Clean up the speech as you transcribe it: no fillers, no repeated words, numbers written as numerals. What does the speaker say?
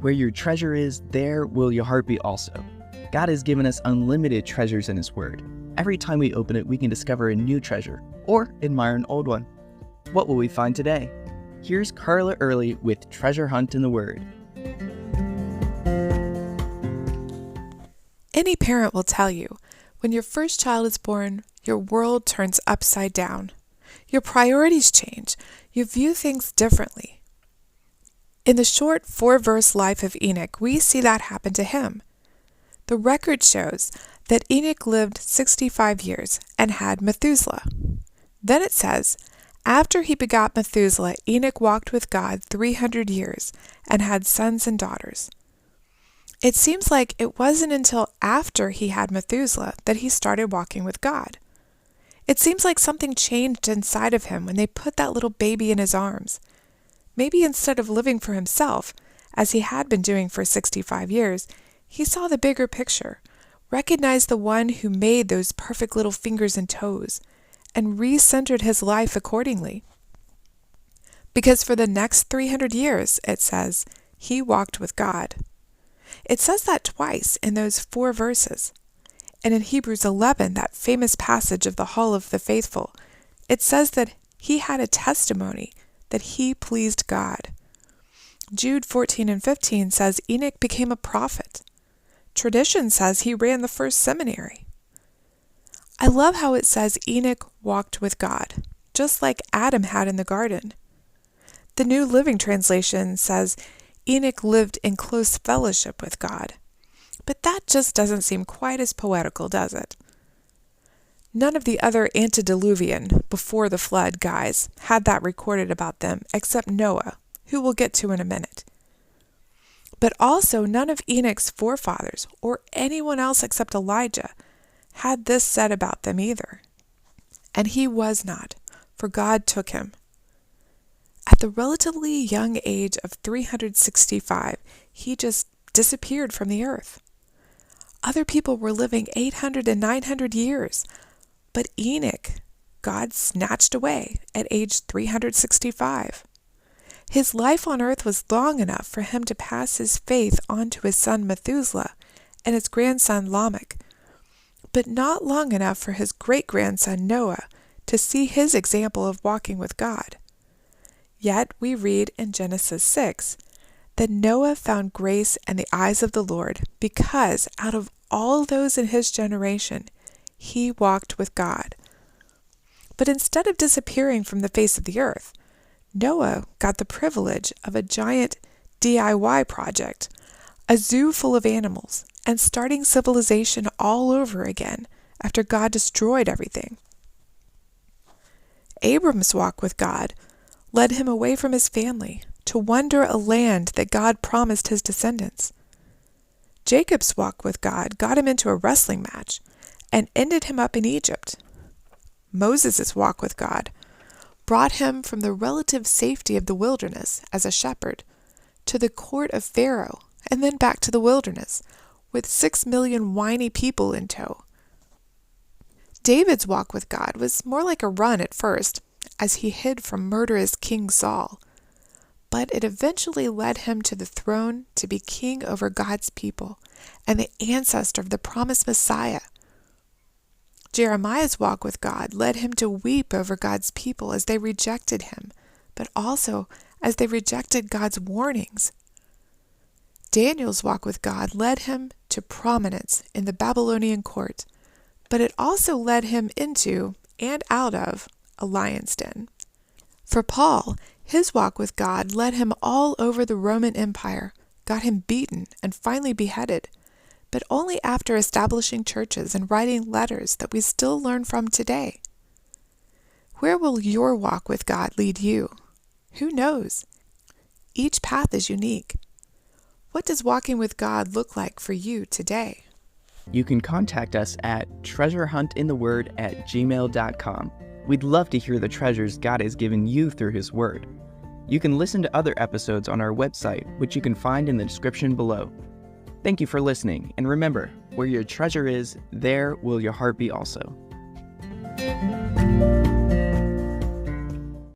Where your treasure is, there will your heart be also. God has given us unlimited treasures in His Word. Every time we open it, we can discover a new treasure or admire an old one. What will we find today? Here's Carla Early with Treasure Hunt in the Word. Any parent will tell you, when your first child is born, your world turns upside down. Your priorities change. You view things differently. In the short 4-verse life of Enoch, we see that happen to him. The record shows that Enoch lived 65 years and had Methuselah. Then it says, after he begot Methuselah, Enoch walked with God 300 years and had sons and daughters. It seems like it wasn't until after he had Methuselah that he started walking with God. It seems like something changed inside of him when they put that little baby in his arms. Maybe instead of living for himself, as he had been doing for 65 years, he saw the bigger picture, recognized the one who made those perfect little fingers and toes, and recentered his life accordingly. Because for the next 300 years, it says, he walked with God. It says that twice in those 4 verses. And in Hebrews 11, that famous passage of the Hall of the Faithful, it says that he had a testimony that he pleased God. Jude 14 and 15 says Enoch became a prophet. Tradition says he ran the first seminary. I love how it says Enoch walked with God, just like Adam had in the garden. The New Living Translation says Enoch lived in close fellowship with God. But that just doesn't seem quite as poetical, does it? None of the other antediluvian, before the flood guys had that recorded about them except Noah, who we'll get to in a minute. But also none of Enoch's forefathers, or anyone else except Elijah, had this said about them either. And he was not, for God took him. At the relatively young age of 365, he just disappeared from the earth. Other people were living 800 and 900 years, but Enoch, God snatched away at age 365. His life on earth was long enough for him to pass his faith on to his son Methuselah and his grandson Lamech, but not long enough for his great-grandson Noah to see his example of walking with God. Yet we read in Genesis 6 that Noah found grace in the eyes of the Lord because out of all those in his generation, he walked with God. But instead of disappearing from the face of the earth, Noah got the privilege of a giant DIY project, a zoo full of animals, and starting civilization all over again after God destroyed everything. Abram's walk with God led him away from his family to wander a land that God promised his descendants. Jacob's walk with God got him into a wrestling match and ended him up in Egypt. Moses' walk with God brought him from the relative safety of the wilderness as a shepherd to the court of Pharaoh and then back to the wilderness with 6 million whiny people in tow. David's walk with God was more like a run at first as he hid from murderous King Saul, but it eventually led him to the throne to be king over God's people and the ancestor of the promised Messiah. Jeremiah's walk with God led him to weep over God's people as they rejected him, but also as they rejected God's warnings. Daniel's walk with God led him to prominence in the Babylonian court, but it also led him into and out of a lion's den. For Paul, his walk with God led him all over the Roman Empire, got him beaten and finally beheaded, but only after establishing churches and writing letters that we still learn from today. Where will your walk with God lead you? Who knows? Each path is unique. What does walking with God look like for you today? You can contact us at treasurehuntintheword@gmail.com. We'd love to hear the treasures God has given you through His Word. You can listen to other episodes on our website, which you can find in the description below. Thank you for listening, and remember, where your treasure is, there will your heart be also.